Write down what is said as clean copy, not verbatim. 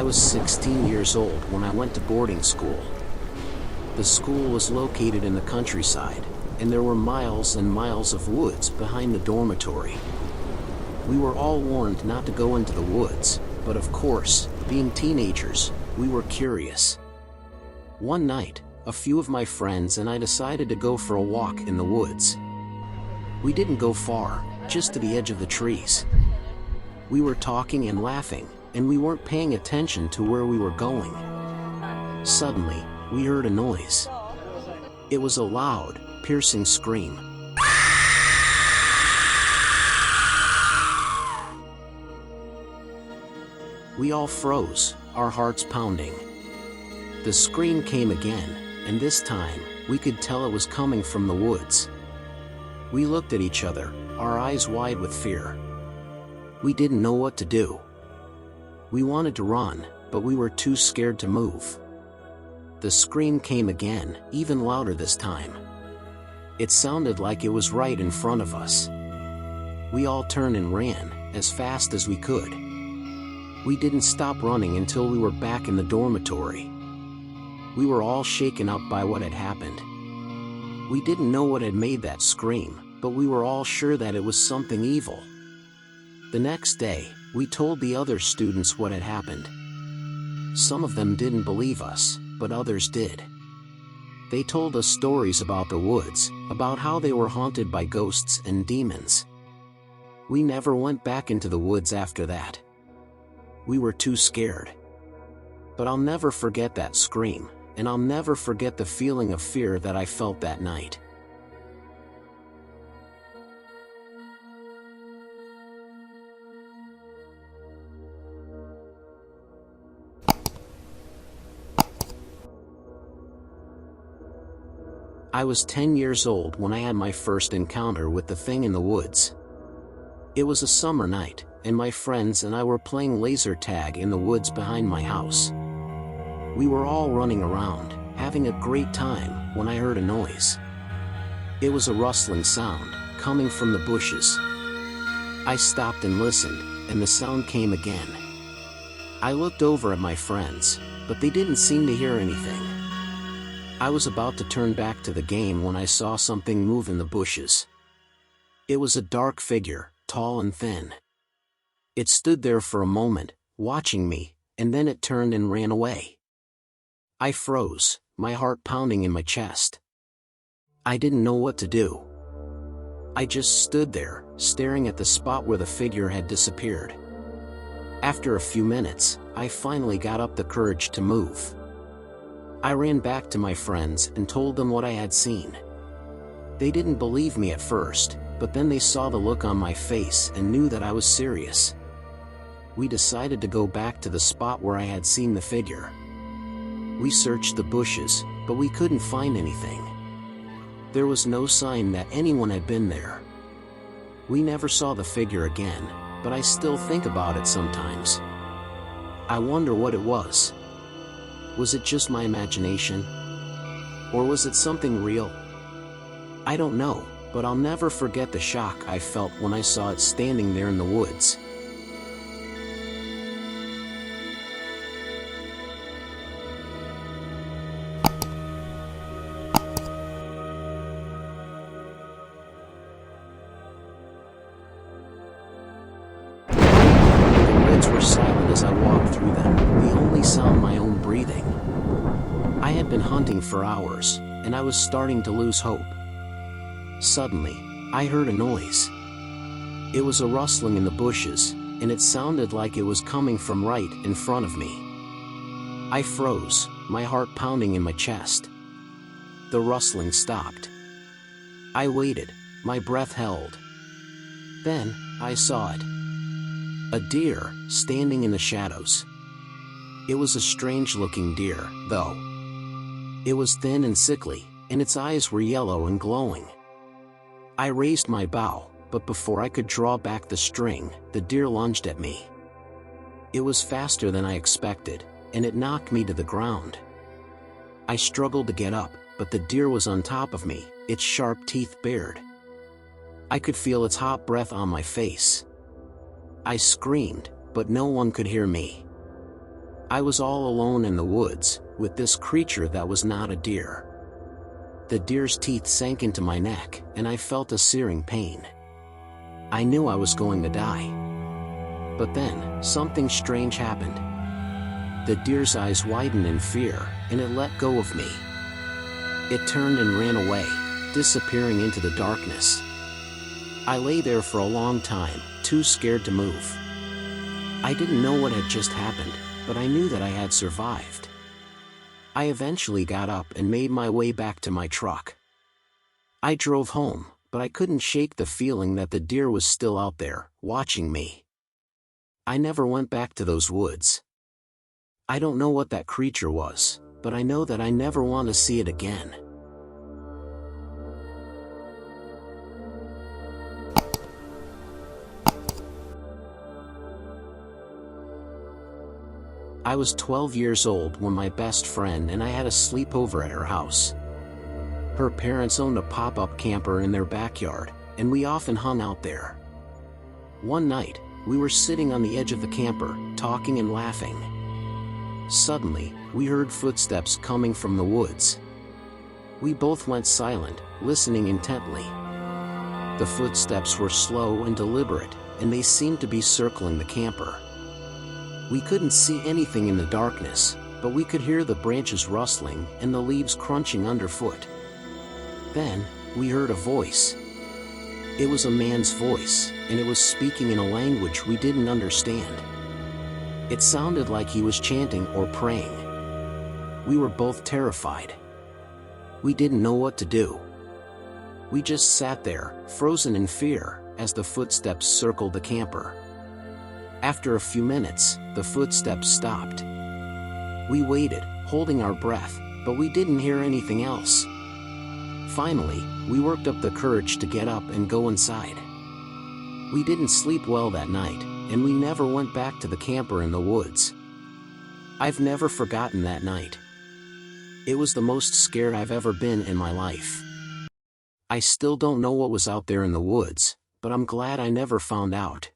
was 16 years old when I went to boarding school. The school was located in the countryside, and there were miles and miles of woods behind the dormitory. We were all warned not to go into the woods, but of course, being teenagers, we were curious. One night, a few of my friends and I decided to go for a walk in the woods. We didn't go far, just to the edge of the trees. We were talking and laughing, and we weren't paying attention to where we were going. Suddenly, we heard a noise. It was a loud, piercing scream. We all froze, our hearts pounding. The scream came again, and this time, we could tell it was coming from the woods. We looked at each other, our eyes wide with fear. We didn't know what to do. We wanted to run, but we were too scared to move. The scream came again, even louder this time. It sounded like it was right in front of us. We all turned and ran, as fast as we could. We didn't stop running until we were back in the dormitory. We were all shaken up by what had happened. We didn't know what had made that scream, but we were all sure that it was something evil. The next day, we told the other students what had happened. Some of them didn't believe us, but others did. They told us stories about the woods, about how they were haunted by ghosts and demons. We never went back into the woods after that. We were too scared. But I'll never forget that scream, and I'll never forget the feeling of fear that I felt that night. I was 10 years old when I had my first encounter with the thing in the woods. It was a summer night, and my friends and I were playing laser tag in the woods behind my house. We were all running around, having a great time, when I heard a noise. It was a rustling sound, coming from the bushes. I stopped and listened, and the sound came again. I looked over at my friends, but they didn't seem to hear anything. I was about to turn back to the game when I saw something move in the bushes. It was a dark figure, tall and thin. It stood there for a moment, watching me, and then it turned and ran away. I froze, my heart pounding in my chest. I didn't know what to do. I just stood there, staring at the spot where the figure had disappeared. After a few minutes, I finally got up the courage to move. I ran back to my friends and told them what I had seen. They didn't believe me at first, but then they saw the look on my face and knew that I was serious. We decided to go back to the spot where I had seen the figure. We searched the bushes, but we couldn't find anything. There was no sign that anyone had been there. We never saw the figure again, but I still think about it sometimes. I wonder what it was. Was it just my imagination? Or was it something real? I don't know, but I'll never forget the shock I felt when I saw it standing there in the woods. The woods were silent as I walked through them, the only sound my own breathing. I had been hunting for hours, and I was starting to lose hope. Suddenly, I heard a noise. It was a rustling in the bushes, and it sounded like it was coming from right in front of me. I froze, my heart pounding in my chest. The rustling stopped. I waited, my breath held. Then, I saw it. A deer, standing in the shadows. It was a strange-looking deer, though. It was thin and sickly, and its eyes were yellow and glowing. I raised my bow, but before I could draw back the string, the deer lunged at me. It was faster than I expected, and it knocked me to the ground. I struggled to get up, but the deer was on top of me, its sharp teeth bared. I could feel its hot breath on my face. I screamed, but no one could hear me. I was all alone in the woods, with this creature that was not a deer. The deer's teeth sank into my neck, and I felt a searing pain. I knew I was going to die. But then, something strange happened. The deer's eyes widened in fear, and it let go of me. It turned and ran away, disappearing into the darkness. I lay there for a long time, too scared to move. I didn't know what had just happened, but I knew that I had survived. I eventually got up and made my way back to my truck. I drove home, but I couldn't shake the feeling that the deer was still out there, watching me. I never went back to those woods. I don't know what that creature was, but I know that I never want to see it again. I was 12 years old when my best friend and I had a sleepover at her house. Her parents owned a pop-up camper in their backyard, and we often hung out there. One night, we were sitting on the edge of the camper, talking and laughing. Suddenly, we heard footsteps coming from the woods. We both went silent, listening intently. The footsteps were slow and deliberate, and they seemed to be circling the camper. We couldn't see anything in the darkness, but we could hear the branches rustling and the leaves crunching underfoot. Then, we heard a voice. It was a man's voice, and it was speaking in a language we didn't understand. It sounded like he was chanting or praying. We were both terrified. We didn't know what to do. We just sat there, frozen in fear, as the footsteps circled the camper. After a few minutes, the footsteps stopped. We waited, holding our breath, but we didn't hear anything else. Finally, we worked up the courage to get up and go inside. We didn't sleep well that night, and we never went back to the camper in the woods. I've never forgotten that night. It was the most scared I've ever been in my life. I still don't know what was out there in the woods, but I'm glad I never found out.